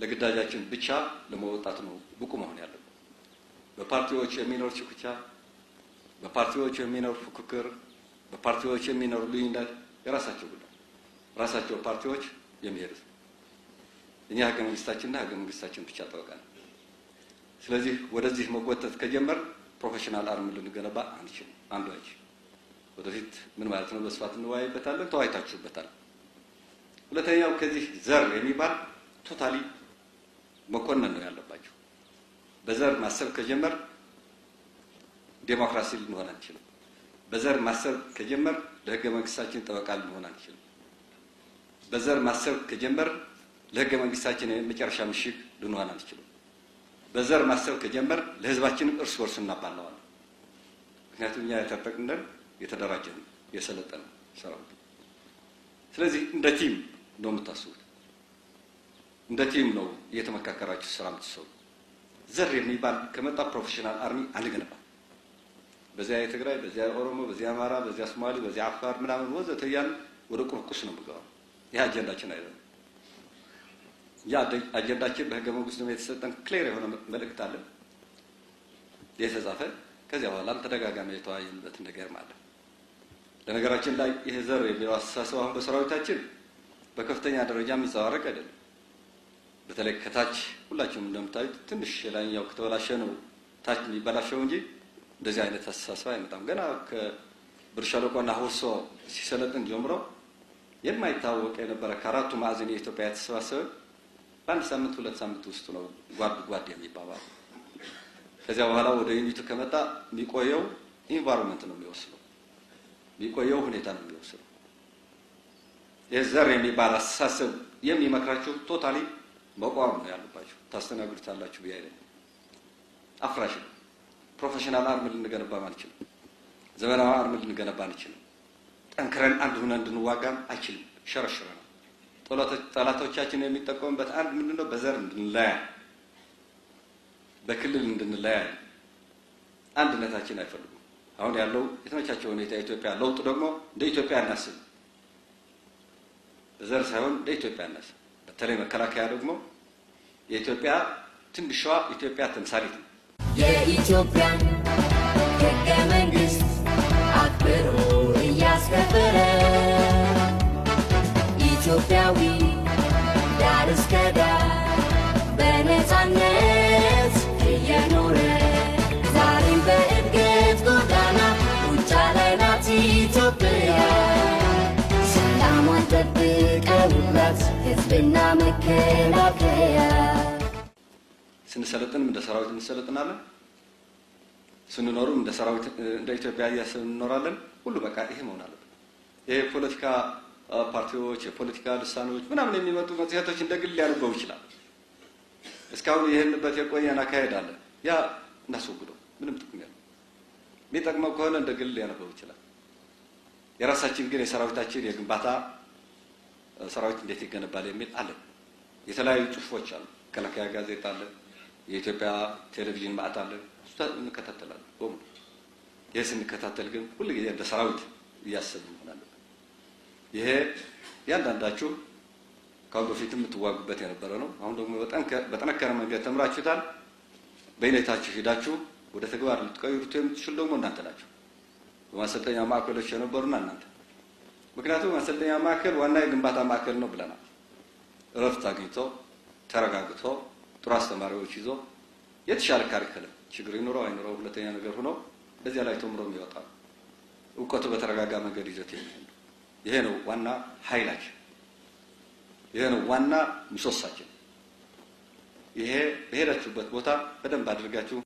ለግዳጃችን ብቻ ለመወጣት ነው ብቁ መሆን ያለብን። በፓርቲዎች የሚኖር ሽኩቻ፣ በፓርቲዎች የሚኖር ፉክክር፣ በፓርቲዎች የሚኖር ልዩነት የራሳቸው ጉዳይ ራሳቸው ፓርቲዎች የሚሄዱት እኛ ህገ መንግስታችንና ህገ መንግስታችን ብቻ ጠበቃን። ስለዚህ ወደዚህ መጎተት ከጀመር ፕሮፌሽናል አርሚ ልንገነባ አንችልም። አንዱ አይች ወደፊት ምን ማለት ነው በስፋት እንወያይበታለን፣ ተወያይታችሁበታል። ሁለተኛው ከዚህ ዘር የሚባል ቶታሊ መኮነን ነው ያለባቸው። በዘር ማሰብ ከጀመር ዴሞክራሲ ልንሆን አንችልም። በዘር ማሰብ ከጀመር ለህገ መንግስታችን ጠበቃ ልንሆን አንችልም። በዘር ማሰብ ከጀመር ለህገ መንግስታችን የመጨረሻ ምሽግ ልንሆን አንችልም። በዘር ማሰብ ከጀመር ለህዝባችን እርስ በርስ እናባላዋለን። ምክንያቱም እኛ የታጠቅነን የተደራጀን የሰለጠነ ሰራዊት። ስለዚህ እንደ ቲም ነው የምታስቡት፣ እንደ ቲም ነው እየተመካከራችሁ ስራ የምትሰሩ። ዘር የሚባል ከመጣ ፕሮፌሽናል አርሚ አንገነባ። በዚያ የትግራይ፣ በዚያ ኦሮሞ፣ በዚያ አማራ፣ በዚያ ሶማሌ፣ በዚያ አፋር ምናምን ወዘተ እያልን ወደ ቁርቁስ ነው የምገባው። ይህ አጀንዳችን አይደለም። ያ አጀንዳችን በህገ መንግስቱ የተሰጠን ክሊር የሆነ መልእክት አለ የተጻፈ። ከዚያ በኋላም ተደጋጋሚ የተወያየንበት ነገር ማለት። ለነገራችን ላይ ይህ ዘር የሚለው አስተሳሰብ አሁን በሰራዊታችን በከፍተኛ ደረጃ የሚንጸባረቅ አይደለም። በተለይ ከታች ሁላችሁም እንደምታዩት ትንሽ የላይኛው ከተበላሸ ነው ታች የሚበላሸው እንጂ እንደዚህ አይነት አስተሳሰብ አይመጣም። ገና ከብር ሸለቆና ሁርሶ ሲሰለጥን ጀምሮ የማይታወቅ የነበረ ከአራቱ ማዕዘን የኢትዮጵያ የተሰባሰበ በአንድ ሳምንት ሁለት ሳምንት ውስጥ ነው ጓድ የሚባባል። ከዚያ በኋላ ወደ ዩኒቱ ከመጣ የሚቆየው ኢንቫይሮንመንት ነው የሚወስነው፣ የሚቆየው ሁኔታ ነው የሚወስነው። የዘር የሚባል አስተሳሰብ የሚመክራችሁ ቶታሊ መቋም ነው ያለባችሁ። ታስተናግዱታላችሁ ብዬ አይደለም። አፍራሽ ነው። ፕሮፌሽናል አርሚ ልንገነባ አንችልም። ዘመናዊ አርሚ ልንገነባ አንችልም። ጠንክረን አንድ ሆነን እንድንዋጋም አይችልም። ሸረሽረ ነው። ጠላቶቻችን የሚጠቀሙበት አንድ ምንድነው? በዘር እንድንለያይ፣ በክልል እንድንለያይ፣ አንድነታችን አይፈልጉም። አሁን ያለው የተመቻቸው ሁኔታ የኢትዮጵያ ለውጥ ደግሞ እንደ ኢትዮጵያ እናስብ፣ በዘር ሳይሆን እንደ ኢትዮጵያ እናስብ። በተለይ መከላከያ ደግሞ የኢትዮጵያ ትንሿ ኢትዮጵያ ተምሳሌት ነው። የኢትዮጵያ ህገ መንግስት አክብሮ እያስከበረ ኢትዮጵያዊ ዳር እስከ ዳር በነፃነት እየኖረ ዛሬም በእድገት ጎዳና ውጫ ላይ ናት ኢትዮጵያ። ሰላሟን ጠብቀውላት ህዝብና መከላከያ። ስንሰለጥንም እንደ ሰራዊት እንሰለጥናለን፣ ስንኖርም እንደ ሰራዊት እንደ ኢትዮጵያ እያሰብን እንኖራለን። ሁሉ በቃ ይሄ መሆን አለበት። ይሄ ፖለቲካ ፓርቲዎች፣ የፖለቲካ ልሳኖች ምናምን የሚመጡ መጽሔቶች እንደ ግል ሊያነበው ይችላል። እስካሁን ይሄንበት የቆየን አካሄድ አለ። ያ እናስወግደው። ምንም ጥቅም የለም። የሚጠቅመው ከሆነ እንደ ግል ሊያነበው ይችላል። የራሳችን ግን የሰራዊታችን የግንባታ ሰራዊት እንዴት ይገነባል የሚል አለ። የተለያዩ ጽሁፎች አሉ። መከላከያ ጋዜጣ አለ። የኢትዮጵያ ቴሌቪዥን ማዕት አለ። እንከታተላለን። ይህ ስንከታተል ግን ሁሉ ጊዜ እንደ ሰራዊት እያሰብን መሆን አለብን። ይሄ ያንዳንዳችሁ ካሁን በፊት የምትዋጉበት የነበረ ነው። አሁን ደግሞ በጠነከረ መንገድ ተምራችሁታል። በይነታችሁ ሄዳችሁ ወደ ተግባር ልትቀይሩት የምትችሉ ደግሞ እናንተ ናችሁ። በማሰልጠኛ ማዕከሎች የነበሩና እናንተ። ምክንያቱም ማሰልጠኛ ማዕከል ዋና የግንባታ ማዕከል ነው ብለናል። እረፍት አግኝቶ ተረጋግቶ ጥሩ አስተማሪዎች ይዞ የተሻለ ካሪኩለም ችግር ይኖረው አይኖረው ሁለተኛ ነገር ሆኖ በዚያ ላይ ተምሮ የሚወጣው እውቀቱ በተረጋጋ መንገድ ይዘት የሚሄድ ይሄ ነው ዋና ኃይላችን። ይሄ ነው ዋና ምሰሶአችን። ይሄ በሄዳችሁበት ቦታ በደንብ አድርጋችሁ